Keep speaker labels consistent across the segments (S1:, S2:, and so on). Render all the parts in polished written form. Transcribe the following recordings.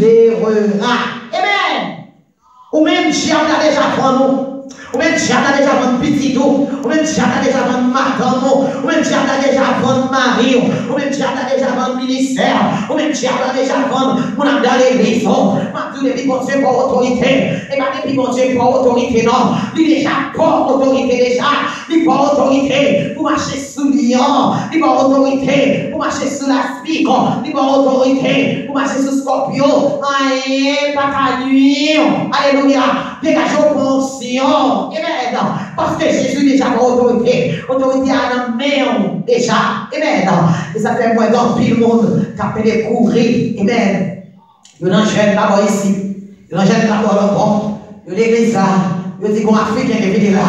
S1: libérera. Amen. Ou même diable a déjà pour nous. Ou même diable a déjà pour petit tout. Ou même diable a déjà pour madame. Ou même diable a déjà pour mari. Ou même diable a déjà pour ministère. Ou même diable a déjà pour mon âme dans l'église. Maintenant, depuis mon Dieu pour autorité. Et pas depuis mon Dieu pour autorité, non. Il est déjà pour autorité déjà. Il pour autorité pour marcher sous lion. Il pour autorité pour marcher sous la spique. Il pour autorité pour marcher sous scorpion. Aïe, pas qu'à nuire. Alléluia. Dégagez conscience. Amen. Parce que Jésus déjà a autorité. Autorité à la main déjà. Amen. Et ça fait moins dans tout le monde qui a fait courir. Amen. Il y a un jeune d'abord ici. Il y a un jeune d'abord là. Il y a l'église là. Il y a des Africains qui viennent là.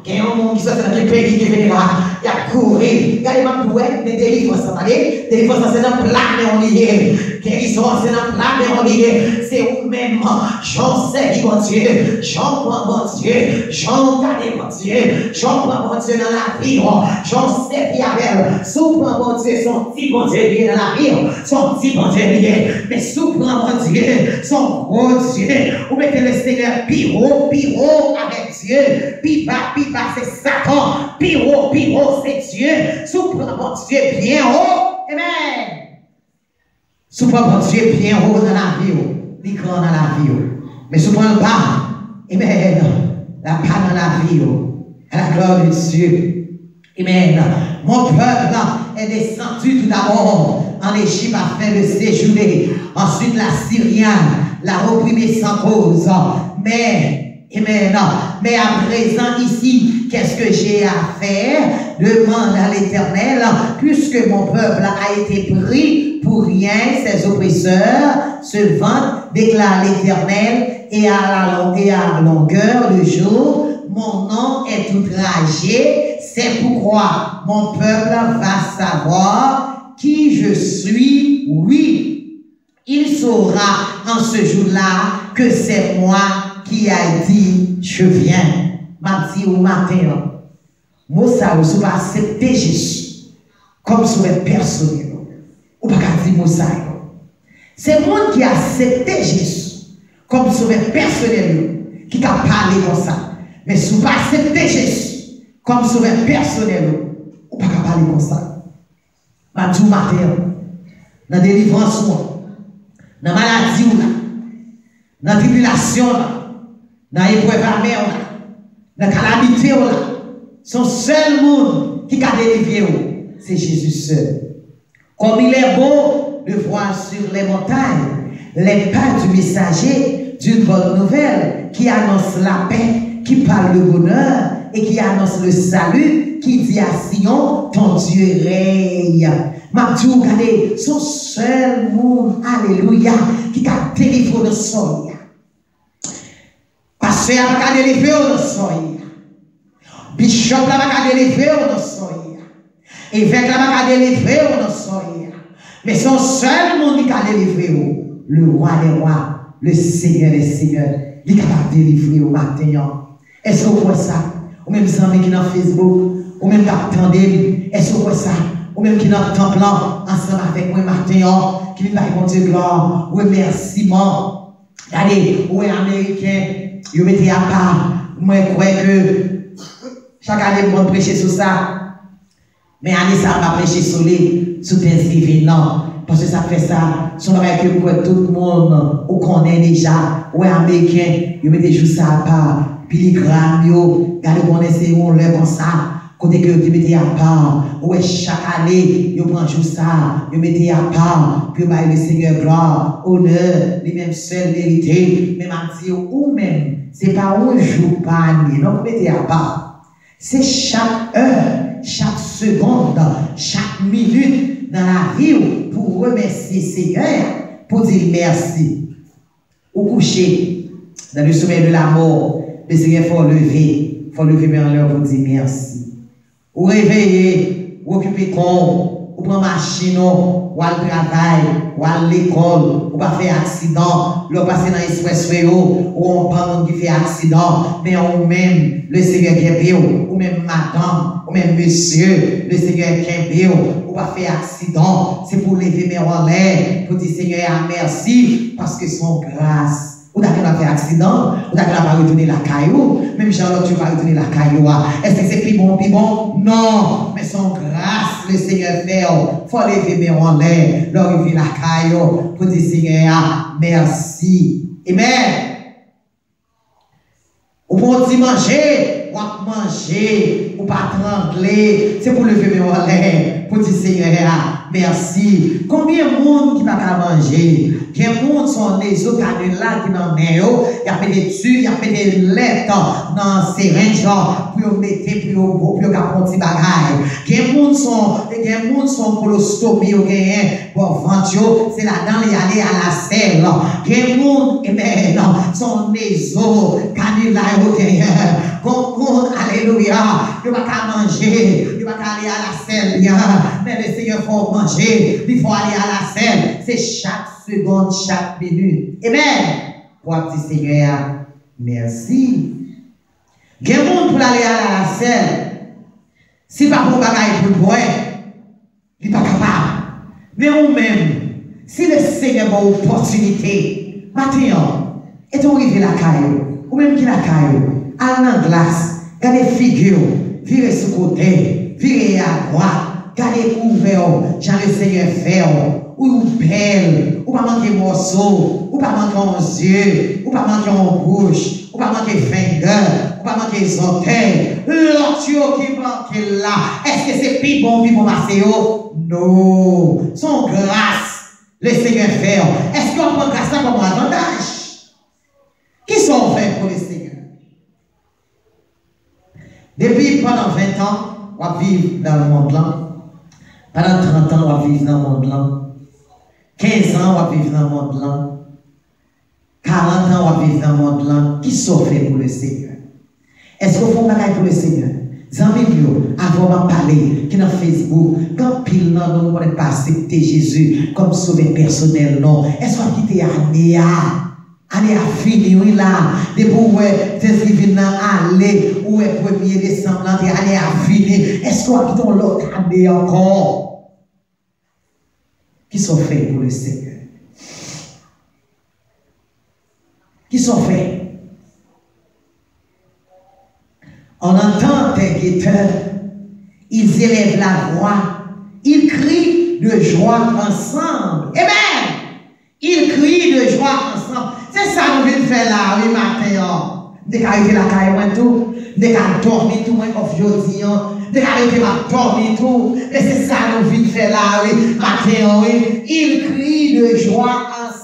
S1: Il y a un monde qui sort dans le pays qui vient là. Il y a courir. Il y a des gens qui ont des délivrances. Des délivrances, c'est dans le plan mais on lié. Guérison, c'est dans le plan mais on lié. C'est vous-même. J'en sais, mon Dieu. J'en prends, mon Dieu. J'en garde, mon Dieu. J'en prends, mon Dieu, dans la vie. J'en sais, qui avec. Souvent, mon Dieu, son petit, mon Dieu, lié dans la vie. Son petit, mon Dieu, lié. Mais souvent, mon Dieu, son gros Dieu. Vous mettez le Seigneur piro avec Dieu. Pipa, c'est Satan. Piro, c'est Dieu. Souvent, mon Dieu, bien haut. Amen. Souvent, mon Dieu, bien haut dans la vie. Il grand dans la vie. Mais souvent, pas. Amen. La pas dans la vie. À la gloire de Dieu. Amen. Mon peuple est descendu tout d'abord en Égypte afin de séjourner. Ensuite, la Syrienne l'a reprimé sans cause. Amen. Mais à présent ici, qu'est-ce que j'ai à faire? Demande à l'Éternel, puisque mon peuple a été pris pour rien, ses oppresseurs se vantent, déclare l'Éternel, et à la longueur du jour, mon nom est outragé, c'est pourquoi mon peuple va savoir qui je suis, oui. Il saura en ce jour-là que c'est moi qui a dit, je viens. M'a dit au matin, moi ça, vous pas accepter Jésus comme sauveur personnel. Ou pas dire moi ça. C'est le monde qui a accepté Jésus comme sauveur personnel qui a parlé comme ça. Mais si vous pas accepter Jésus comme sauveur personnel, ou pas parler comme ça. M'a dit au matin, dans la délivrance, dans la maladie, dans la tribulation, dans l'épreuve amère, dans la calamité, son seul monde qui a délivré, c'est Jésus seul. Comme il est beau de voir sur les montagnes les pas du messager d'une bonne nouvelle qui annonce la paix, qui parle le bonheur et qui annonce le salut, qui dit à Sion, ton Dieu règne. M'a dit, regardez, son seul monde, alléluia, qui a délivré de son. Pasteur a délivré de son. Bishop a délivré de son. Évêque a délivré de son. Mais son seul monde qui a délivré, le roi des rois, le Seigneur des seigneurs, il a délivré au matin. Est-ce que vous voyez ça? Ou même les amis qui sont dans Facebook, ou même qui attendent, est-ce que vous voyez ça? Ou même qui sont dans le temple ensemble avec moi matin, qui viennent par Dieu gloire, remerciement. Regardez, où est américain, ils mettent à part. Moi, je crois que chaque année, on prêcher sur ça. Mais année, ça va prêcher sur Thanksgiving, non. Parce que ça fait ça, si on va que tout le monde, ou connaît déjà, ou est américain, ils mettent juste ça à part. Puis les grammes, regardez, on essaie, on lève comme ça. Côté que vous mettez à part, ouais, chaque année, vous prenez juste ça, vous mettez à part, puis vous le Seigneur gloire, honneur, les mêmes seuls vérités, même à dire, ou même, c'est pas un jour par année, non, vous mettez à part. C'est chaque heure, chaque seconde, chaque minute dans la vie pour remercier le Seigneur, pour dire merci. Ou coucher dans le sommeil de la mort, le Seigneur faut lever vers l'heure pour dire merci. Ou réveiller, ou occuper compte, ou prend machine, ou à travail, ou à l'école, ou pas faire accident, ou passer dans l'expressway, ou on prend qui fait accident, mais on même, le Seigneur qui est ou même madame, ou même monsieur, le Seigneur qui est ou pas faire accident, c'est pour lever mes en l'air, pour dire Seigneur, merci, parce que son grâce. Ou d'accord, on a fait accident, ou d'accord, on va retourner la caillou, même Charlotte, tu vas retourner la caillou. Est-ce que c'est plus bon? Non, mais son grâce, le Seigneur fait, il faut lever mes en l'air, leur lever la caillou, pour dire Seigneur, merci. Amen. Ou pour dire manger, ou pas trembler, c'est pour lever mes en l'air, pour dire Seigneur, merci. Combien de monde qui va manger? Combien de monde sont les autres là qui n'en est, il y a fait des tubes, il y a fait des lettres dans ces ranges pour mettre, pour capoter bagaille. Combien de monde sont colostomie ou pour vendre, c'est là-dedans, il y aller à la selle. Combien de monde, sont les autres, canula ou alléluia, il va pas manger, il va pas aller à la selle, mais le Seigneur faut manger, il faut aller à la selle, c'est chaque seconde, chaque minute. Amen. Pour dire Seigneur, merci. Il y a un monde pour aller à la selle, si pas pour bagaille pour boire, il n'est pas capable. Mais nous-mêmes, si le Seigneur a une opportunité, maintenant, et on arrive la caillou, ou même qui la caillou, à la glace, gardez figure, virez sur côté, virez à droite, gardez ouvert, j'ai le Seigneur fait, ou belle, ou pas manquer morceau, ou pas manquer en yeux, ou pas manquer en bouche, ou pas manquer finger, ou pas manquer les orteils, l'autre qui manque là, est-ce que c'est plus bon passer? Non, son grâce, le Seigneur fait, est-ce qu'on prend grâce comme avantage? Qui sont faits pour le Seigneur? Depuis pendant 20 ans, on va vivre dans le monde là. Pendant 30 ans, on va vivre dans le monde là. 15 ans, on va vivre dans le monde là. 40 ans, on va vivre dans le monde là. Qui sont faits pour le Seigneur? Est-ce qu'on fait un bagage pour le Seigneur? Zambio, avant de parler, qui dans Facebook, quand pile non, nous ne pouvons pas accepter Jésus comme sauveur personnel, non. Est-ce qu'on quitte Anéa? Allez à finir, oui là, depuis où est-ce aller, où est 1er décembre, allez à finir. Est-ce qu'on a quitté l'autre année encore? Qui sont faits pour le Seigneur? Qui sont faits? On entend des guetteurs, ils élèvent la voix, ils crient de joie ensemble. Amen! Ils crient de joie ensemble. C'est ça que nous venons faire là, oui, matin. Dès qu'on arrive la caille, tout. Dès qu'on dormit tout, moi, aujourd'hui. Dès qu'on arrive à dormir tout. Et c'est ça que nous venons faire là, oui, matin, oui. Ils crient de joie ensemble.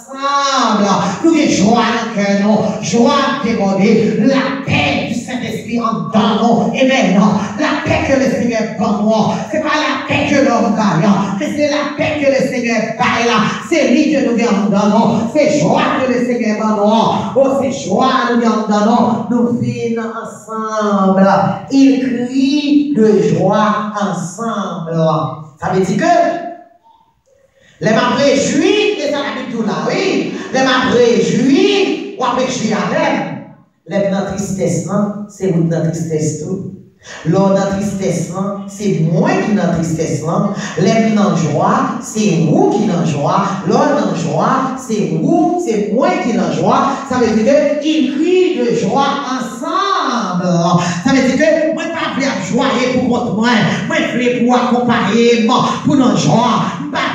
S1: Nous avons joie dans le cœur, joie débordée, la paix du Saint-Esprit en dedans nous. Et maintenant, la paix que le Seigneur donne nous, ce n'est pas la paix que l'homme gagne, mais c'est la paix que le Seigneur baille là. C'est lui que nous gagnons dans nous. C'est joie que le Seigneur donne nous. Oh, c'est joie que nous gagnons dans nous. Nous vivons ensemble. Ils crient de joie ensemble. Ça veut dire que les m'a réjouis, et ça m'a dit tout là, oui. Les m'a réjouis, ou avec je avec. Les dans tristesse, c'est vous dans tristesse tout. L'on dans tristesse, c'est moi qui dans tristesse. Les dans joie, c'est vous qui dans joie. L'on dans joie, c'est vous, c'est moi qui dans joie. Ça veut dire qu'ils crient de joie ensemble. Ça veut dire que moi, je ne veux pas joyer pour contre moi. Moi, je veux pour accompagner, pour nos joie.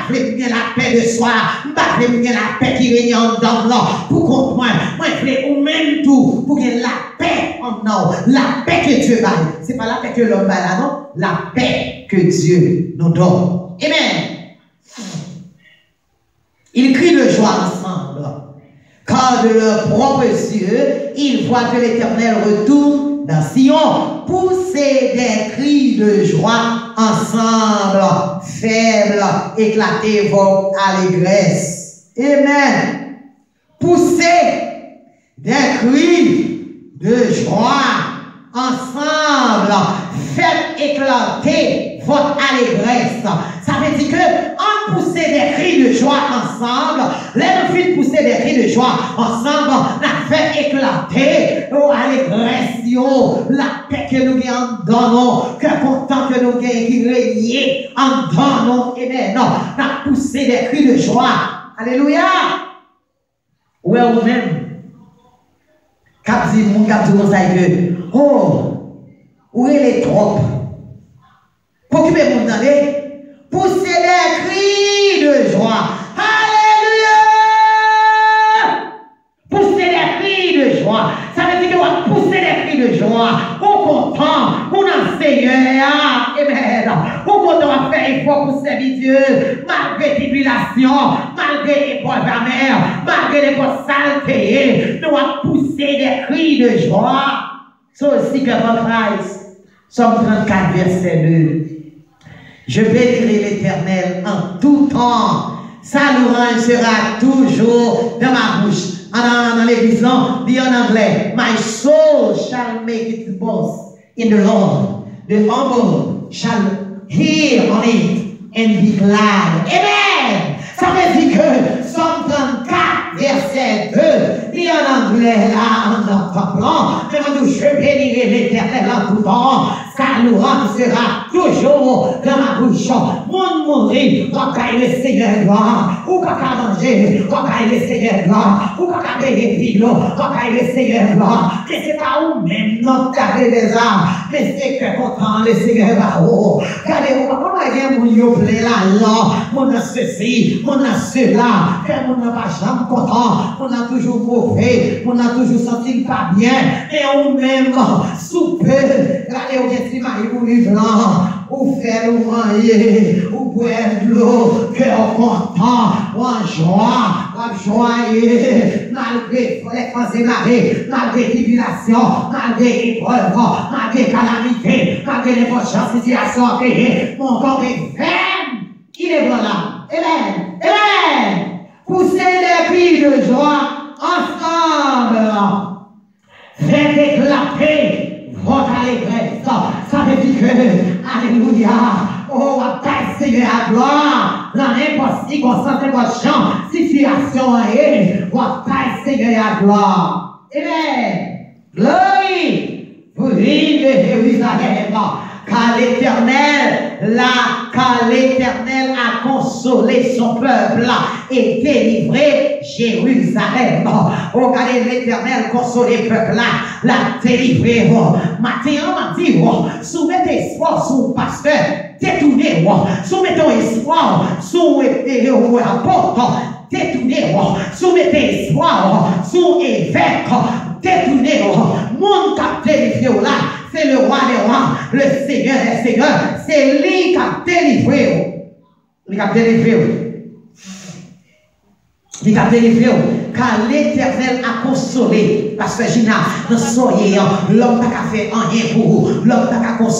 S1: Je veux bien la paix de soi. Je veux bien la paix qui règne en dedans. Pour contre moi. Moi, je veux au même tout. Pour que la paix en nous. La paix que Dieu baille. Ce n'est pas la paix que l'homme baille là, non. La paix que Dieu nous donne. Amen. Ils crient de joie ensemble. Car de leurs propres yeux, ils voient que l'Éternel retourne dans Sion. Poussez des cris de joie ensemble, faibles, éclatez vos allégresse. Amen. Poussez des cris de joie ensemble, faites éclater votre allégresse. Ça veut dire que on poussait des cris de joie ensemble. Les filles poussaient des cris de joie ensemble. On a fait éclater l'allégresse, la paix que nous gagnons dans nous, que content que nous gagnons qui règne en dans nous. Amen. On a poussé des cris de joie. Alléluia. Ouais, vous-même. Quand vous dites, comme ça, que, oh, où est les tropes? Pour que vous entendez? Poussez des cris de joie. Alléluia! Poussez des cris de joie. Ça veut dire que vous poussez des cris de joie. Au content, on a Seigneur. Amen. Au content, on fait effort pour servir Dieu. Malgré tribulation, malgré les épreuves amères, malgré les saletés, nous avons poussé des cris de joie. C'est aussi que votre Christ. Somme 34, verset 2. Je bénirai l'Éternel en tout temps. Sa louange sera toujours dans ma bouche. Dans l'église, dit en anglais, my soul shall make its boast in the Lord. The humble shall hear on it and be glad. Amen. Ça veut dire que Somme 34, verset 2, dit en anglais, là, en entendant, je bénirai l'Éternel en tout temps. Sa louange sera toujours dans ma bouche. Mon mourir, on va le Seigneur gloire. Ou qu'on va manger, on va le Seigneur gloire. Ou qu'on va payer pilo, on va le Seigneur gloire. Mais c'est pas où même notre carré des arts. Mais c'est que content le Seigneur là-haut. Regardez, on va dire, mon yo plaît là, mon a ceci, mon a cela. Et mon n'a pas jamais content. On a toujours mauvais, on a toujours senti pas bien. Et on même souper. Regardez, on si marie ou blanc, ou faire ou manger, ou boire de l'eau, cœur content, ou en joie, ou joyeux, malgré les pensées marées, malgré tribulation, malgré épreuve, malgré calamité, malgré les prochaines situations créées, mon corps est ferme, il est là. Amen. Amen. Poussez des cris de joie ensemble. Faites éclater votre allégresse. Ça veut dire que, alléluia, oh, Seigneur à gloire, dans n'importe qui concentre votre champ, situation est, votre Seigneur à gloire. Amen. Gloire, vous vivez Jérusalem, car l'Éternel a consolé son peuple et délivré Jérusalem. Oh, car l'Éternel consolé le peuple, l'a délivré. Matin, on m'a dit, soumettez espoir sur le pasteur, détournez-moi. Soumettez espoir sur l'apôtre, détournez-moi. Soumettez espoir sur l'évêque, détournez-moi. Mon cap délivré là. C'est le roi des rois, le Seigneur des seigneurs. C'est lui qui a délivré. Lui qui a délivré. Lui qui a délivré. Car l'Éternel a consolé. Parce que Gina, nous soyons l'homme qui a fait rien pour vous. L'homme qui a consolé.